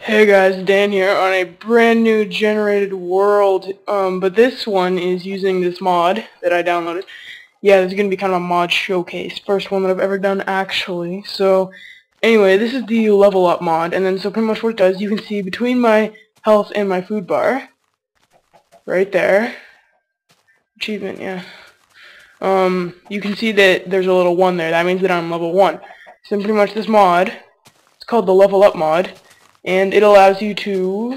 Hey guys, Dan here on a brand new generated world, but this one is using this mod that I downloaded. Yeah, this is going to be kind of a mod showcase, first one that I've ever done actually. So, anyway, this is the level up mod, and then so pretty much what it does, you can see between my health and my food bar, right there, achievement, yeah, you can see that there's a little 1 there, that means that I'm level 1. So pretty much this mod, it's called the level up mod. And it allows you to,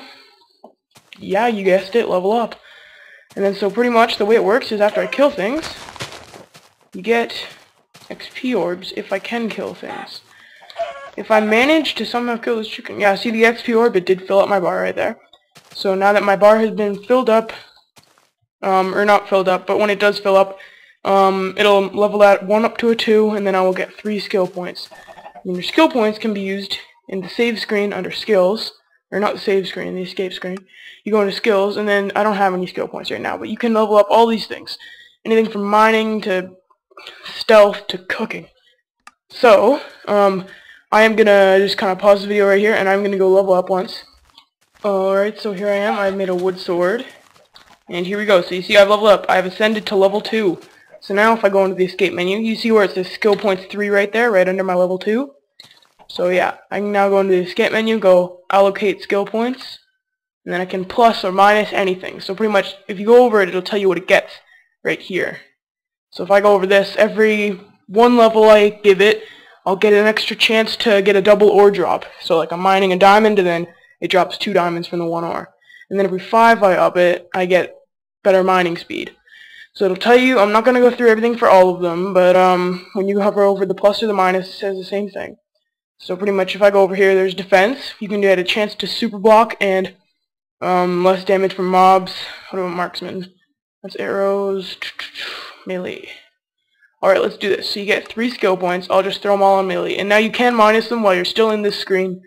yeah, you guessed it, level up. And then so pretty much the way it works is after I kill things, you get XP orbs if I can kill things. If I manage to somehow kill this chicken, yeah, see the XP orb, it did fill up my bar right there. So now that my bar has been filled up, or not filled up, but when it does fill up, it'll level that 1 up to a 2, and then I will get 3 skill points. And your skill points can be used in the save screen under skills, or not the save screen, the escape screen. You go into skills, and then I don't have any skill points right now, but you can level up all these things. Anything from mining to stealth to cooking. So, I am gonna just kind of pause the video right here, and I'm gonna go level up once. Alright, so here I am. I've made a wood sword. And here we go. So you see I've leveled up. I've ascended to level 2. So now if I go into the escape menu, you see where it says skill points 3 right there, right under my level 2. So yeah, I can now go into the escape menu, go allocate skill points, and then I can plus or minus anything. So pretty much, if you go over it, it'll tell you what it gets right here. So if I go over this, every 1 level I give it, I'll get an extra chance to get a double ore drop. So like I'm mining a diamond, and then it drops 2 diamonds from the 1 ore. And then every 5 I up it, I get better mining speed. So it'll tell you, I'm not going to go through everything for all of them, but when you hover over the plus or the minus, it says the same thing. So pretty much if I go over here, there's defense. You can get a chance to super block and less damage from mobs. What about marksman? That's arrows, melee. Alright, let's do this. So you get 3 skill points. I'll just throw them all on melee. And now you can minus them while you're still in this screen.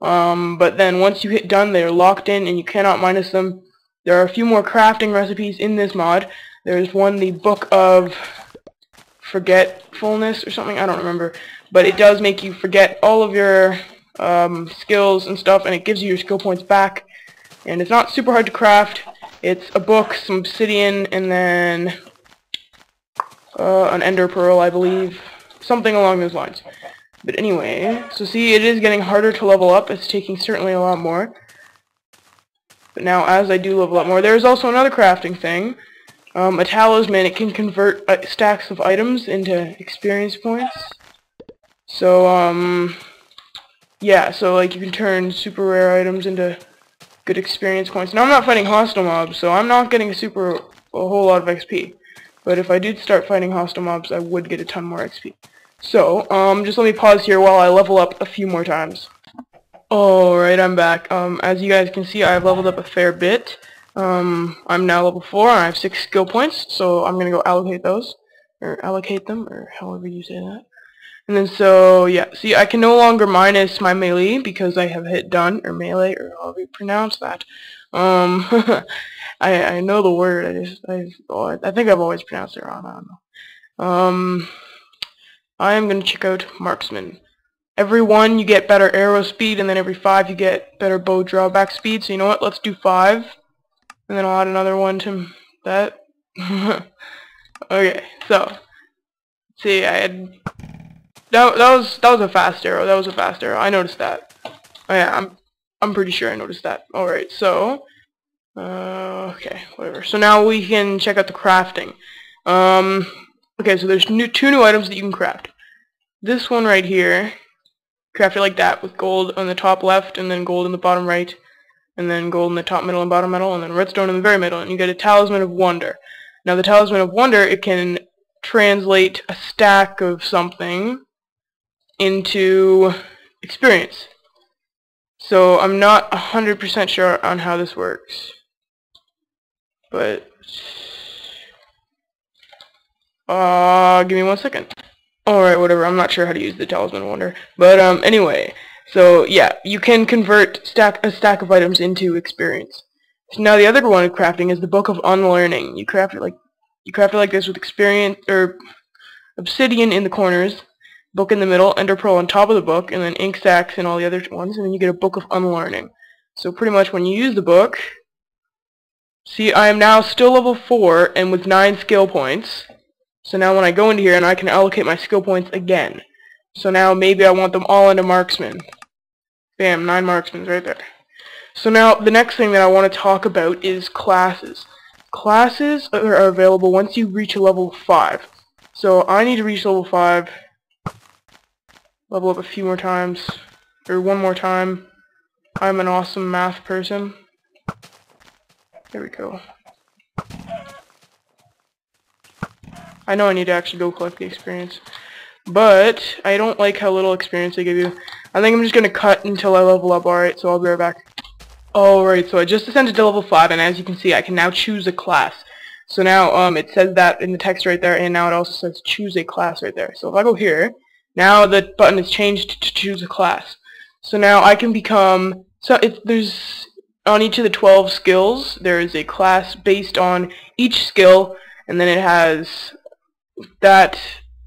But then once you hit done, they're locked in and you cannot minus them. There are a few more crafting recipes in this mod. There's one, the Book of Forgetfulness or something, I don't remember. But it does make you forget all of your skills and stuff, and it gives you your skill points back. And it's not super hard to craft. It's a book, some obsidian, and then an ender pearl, I believe. Something along those lines. But anyway, so see, it is getting harder to level up. It's taking certainly a lot more. But now, as I do level up more, there's also another crafting thing. A talisman, it can convert stacks of items into experience points. So, yeah, so like you can turn super rare items into good experience points. Now I'm not fighting hostile mobs, so I'm not getting a whole lot of XP. But if I did start fighting hostile mobs, I would get a ton more XP. So, just let me pause here while I level up a few more times. Alright, I'm back. As you guys can see, I've leveled up a fair bit. I'm now level 4, and I have 6 skill points, so I'm gonna go allocate those. Or allocate them, or however you say that. And then so, yeah, see, I can no longer minus my melee because I have hit done, or melee, or however you pronounce that. I know the word, I think I've always pronounced it wrong, I don't know. I am going to check out marksman. Every 1 you get better arrow speed, and then every 5 you get better bow drawback speed, so you know what, let's do 5. And then I'll add another 1 to that. Okay, so, see, I had... That was a fast arrow. That was a fast arrow. I noticed that. Oh yeah, I'm pretty sure I noticed that. Alright, so okay, whatever. So now we can check out the crafting. Okay, so there's 2 new items that you can craft. This one right here, craft it like that with gold on the top left, and then gold in the bottom right, and then gold in the top middle and bottom middle, and then redstone in the very middle, and you get a talisman of wonder. Now the talisman of wonder, it can translate a stack of something into experience. So I'm not 100% sure on how this works. But give me 1 second. Alright, whatever, I'm not sure how to use the talisman of wonder. But anyway, so yeah, you can convert a stack of items into experience. So now the other one of crafting is the Book of Unlearning. You craft it like this with experience or obsidian in the corners. book in the middle, ender pearl on top of the book, and then ink sacs and all the other ones, and then you get a book of unlearning. So pretty much when you use the book, see, I am now still level 4 and with 9 skill points. So now when I go into here, and I can allocate my skill points again. So now maybe I want them all into marksman. Bam, 9 marksmen right there. So now the next thing that I want to talk about is classes. Classes are available once you reach a level 5. So I need to reach level 5, level up a few more times, or one more time. I'm an awesome math person. There we go. I know I need to actually go collect the experience, but I don't like how little experience they give you. I think I'm just going to cut until I level up. Alright, so I'll be right back. Alright, so I just ascended to level 5, and as you can see, I can now choose a class. So now, it says that in the text right there, and now it also says choose a class right there. So if I go here, now the button is changed to choose a class. So now I can become, so there's, on each of the 12 skills, there is a class based on each skill, and then it has that,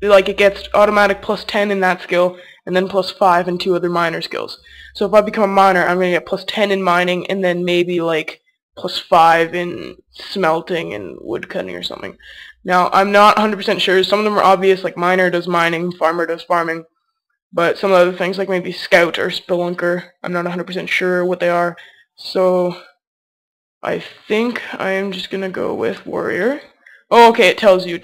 like it gets automatic plus 10 in that skill, and then plus 5 in 2 other minor skills. So if I become a miner, I'm going to get plus 10 in mining, and then maybe like plus 5 in smelting and woodcutting or something. Now, I'm not 100% sure. Some of them are obvious, like miner does mining, farmer does farming, but some of the other things, like maybe scout or spelunker, I'm not 100% sure what they are. So I think I am just going to go with warrior. Oh, okay, it tells you.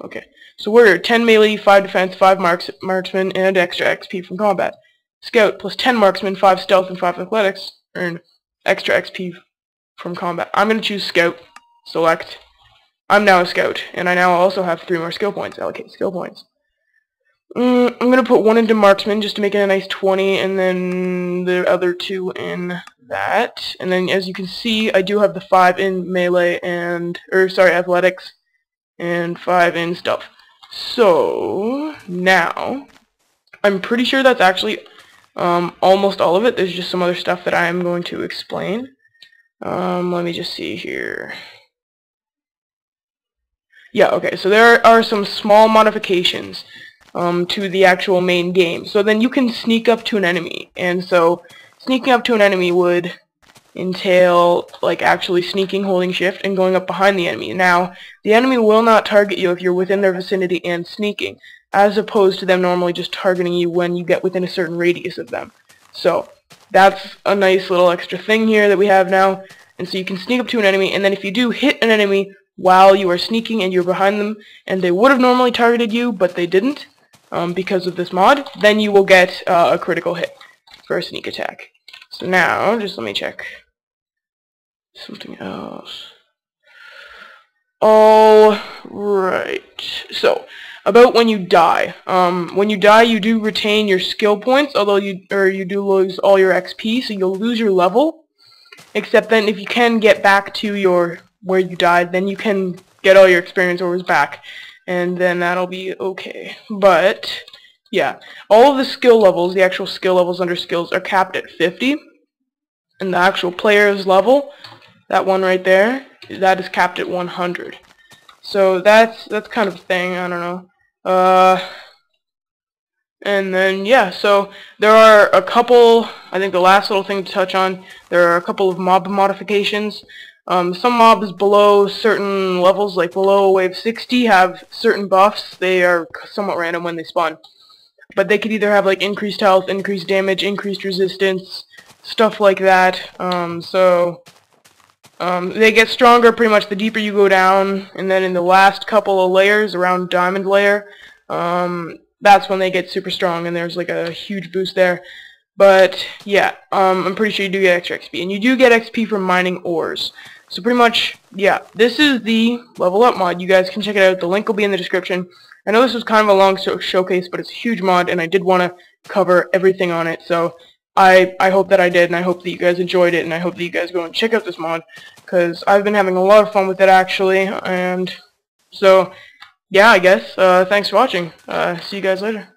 Okay. So warrior, 10 melee, 5 defense, 5 marksman, and extra XP from combat. Scout, plus 10 marksman, 5 stealth, and 5 athletics, earn extra XP from combat. I'm going to choose scout. Select. I'm now a scout, and I now also have 3 more skill points. Allocate skill points. I'm going to put 1 into marksman just to make it a nice 20, and then the other 2 in that. And then as you can see, I do have the 5 in melee and, athletics, and 5 in stealth. So now I'm pretty sure that's actually almost all of it. There's just some other stuff that I am going to explain. Let me just see here. Yeah, okay, so there are some small modifications to the actual main game. So then you can sneak up to an enemy, and so sneaking up to an enemy would entail like actually sneaking, holding shift, and going up behind the enemy. Now, the enemy will not target you if you're within their vicinity and sneaking, as opposed to them normally just targeting you when you get within a certain radius of them. So that's a nice little extra thing here that we have now. And so you can sneak up to an enemy, and then if you do hit an enemy while you are sneaking and you're behind them, and they would have normally targeted you, but they didn't because of this mod, then you will get a critical hit for a sneak attack. So now, just let me check something else. Alright, so about when you die. When you die, you do retain your skill points, although you do lose all your XP, so you'll lose your level. Except then, if you can get back to where you died, then you can get all your experience ores back, and then that'll be okay. But yeah, all of the skill levels, the actual skill levels under skills, are capped at 50, and the actual player's level, that one right there, that is capped at 100. So that's kind of a thing. I don't know. And then yeah, so there are a couple. I think the last little thing to touch on, there are a couple of mob modifications. Some mobs below certain levels, like below wave 60, have certain buffs. They are somewhat random when they spawn, but they could either have like increased health, increased damage, increased resistance, stuff like that. They get stronger pretty much the deeper you go down, and then in the last couple of layers around diamond layer, that's when they get super strong, and there's like a huge boost there. But yeah, I'm pretty sure you do get extra XP, and you do get XP from mining ores. So pretty much, yeah, this is the level up mod. You guys can check it out. The link will be in the description. I know this was kind of a long showcase, but it's a huge mod, and I did want to cover everything on it. So I hope that I did, and I hope that you guys enjoyed it, and I hope that you guys go and check out this mod, because I've been having a lot of fun with it, actually. And so yeah, I guess, thanks for watching. See you guys later.